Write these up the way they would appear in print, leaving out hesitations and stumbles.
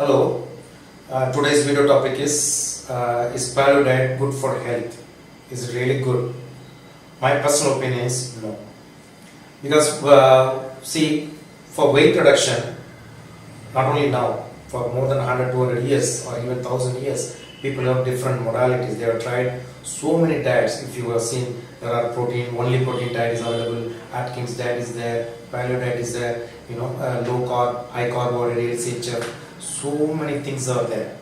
Hello, today's video topic is Paleo diet good for health? Is it really good? My personal opinion is no. Because see, for weight reduction, not only now, for more than 100, 200 years or even 1000 years, people have different modalities. They have tried so many diets. If you have seen, there are only protein diet is available, Atkins diet is there, Paleo diet is there, low carb, high carbohydrates, etc. So many things are there.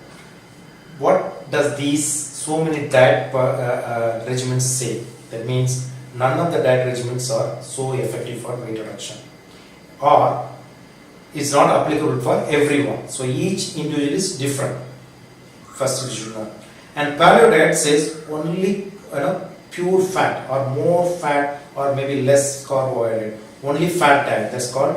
What does these so many diet regimens say? That means none of the diet regimens are so effective for weight reduction, or is not applicable for everyone. So each individual is different. First you should know. And Paleo diet says only pure fat or more fat or maybe less carbohydrate. Only fat diet. That's called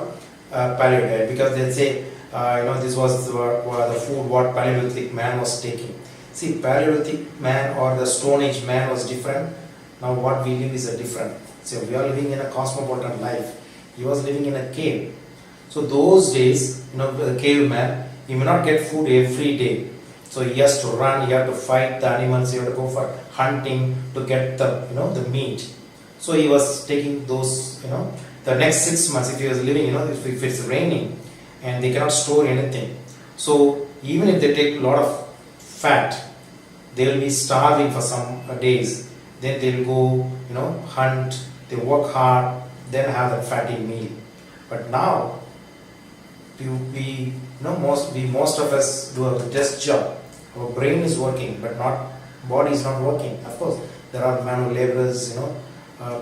Paleo diet, because they say this was the food what Paleolithic man was taking. See, Paleolithic man or the Stone Age man was different. Now what we live is a different. So we are living in a cosmopolitan life. He was living in a cave. So those days, the caveman, he may not get food every day. So he has to run, he has to fight the animals, he has to go for hunting to get the meat. So he was taking those, the next 6 months, if he was living, if it's raining and they cannot store anything. So even if they take a lot of fat, they will be starving for some days. Then they will go, hunt, they work hard, then have that fatty meal. But now, most of us do a desk job. Our brain is working, but body is not working. Of course, there are manual laborers,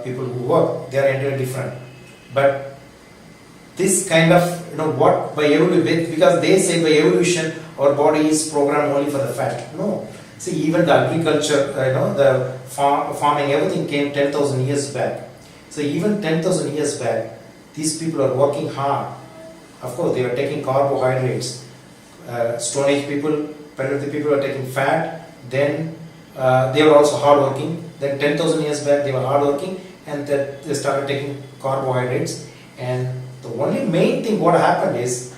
people who work. They are entirely different. But this kind of, what by evolution, because they say by evolution our body is programmed only for the fat. No. See, even the agriculture, the farming, everything came 10,000 years back. So even 10,000 years back, these people are working hard. Of course, they are taking carbohydrates. Stone Age people, Paleolithic people are taking fat. Then they were also hardworking. Then 10,000 years back, they were hardworking, and they started taking carbohydrates. And the only main thing what happened is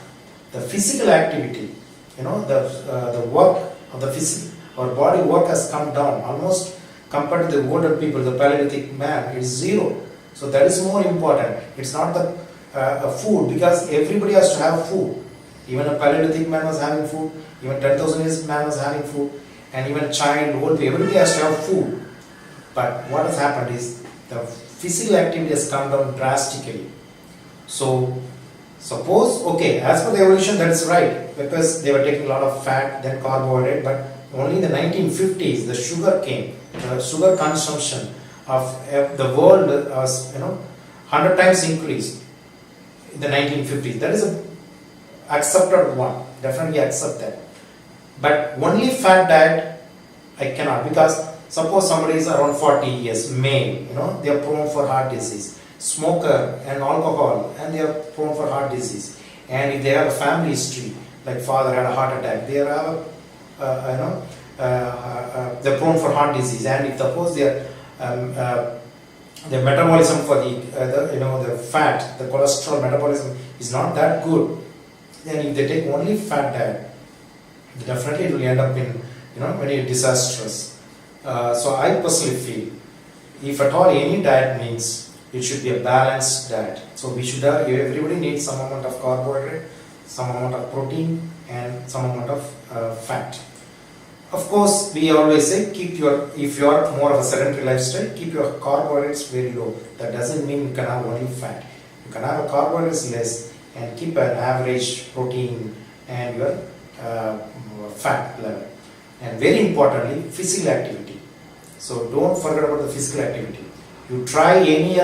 the physical activity. The work of the physical, our body work has come down almost compared to the older people. The Paleolithic man is zero. So that is more important. It's not the food, because everybody has to have food. Even a Paleolithic man was having food, even 10,000 years man was having food, and even a child, old people, everybody has to have food. But what has happened is the physical activity has come down drastically. So suppose, as per the evolution, that is right, because they were taking a lot of fat, then carbohydrate, but only in the 1950s the sugar came. The sugar consumption of the world was 100 times increased in the 1950s. That is a accepted one. Definitely accept that. But only fat diet I cannot, because suppose somebody is around 40 years, male, they are prone for heart disease, smoker and alcohol, and they are prone for heart disease. And if they have a family history, like father had a heart attack, they have they're prone for heart disease. And if suppose their metabolism for the fat, the cholesterol metabolism is not that good, then if they take only fat diet, definitely it will end up in very disastrous. So I personally feel, if at all any diet means, it should be a balanced diet. So we should have, everybody needs some amount of carbohydrate, some amount of protein, and some amount of fat. Of course, we always say if you are more of a sedentary lifestyle, keep your carbohydrates very low. That doesn't mean you can have only fat. You can have a carbohydrates less and keep an average protein and your fat level. And very importantly, physical activity. So don't forget about the physical activity. You try any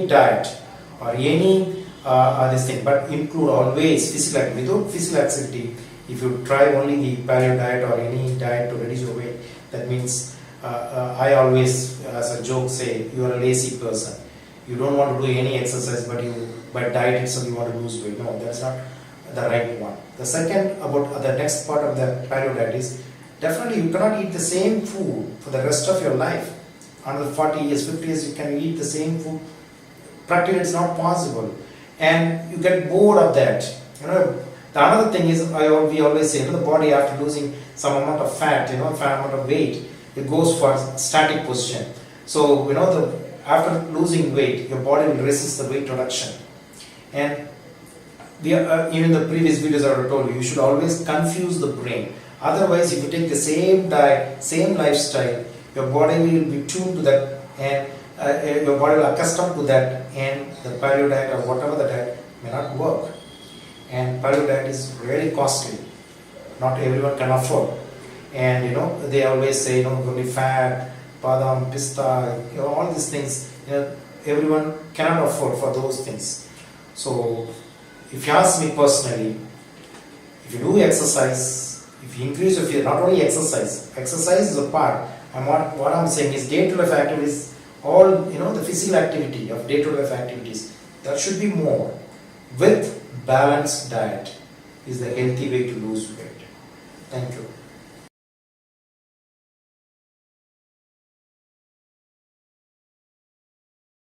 diet or any this thing, but include always physical activity. Without physical activity, if you try only the Paleo diet or any diet to reduce your weight, that means I always, as a joke, say you are a lazy person. You don't want to do any exercise, but by diet itself you want to lose weight. No, that's not the right one. The second, about the next part of the Paleo diet is, definitely you cannot eat the same food for the rest of your life. Another 40 years, 50 years, you can eat the same food. Practically it's not possible. And you get bored of that. The another thing is, we always say, the body after losing some amount of fat, fat amount of weight, it goes for static position. So, after losing weight, your body will resist the weight reduction. And even the previous videos I told you, you should always confuse the brain. Otherwise, if you take the same diet, same lifestyle, your body will be tuned to that, and your body will accustom to that, and the paleo diet or whatever the diet may not work. And paleo diet is really costly. Not everyone can afford. And they always say, only fat, badam, pista, all these things, everyone cannot afford for those things. So, if you ask me personally, if you do exercise, if you increase your fear, not only exercise is a part, and what I'm saying is day-to-day activities, all, the physical activity of day-to-day activities, that should be more. With balanced diet is the healthy way to lose weight. Thank you.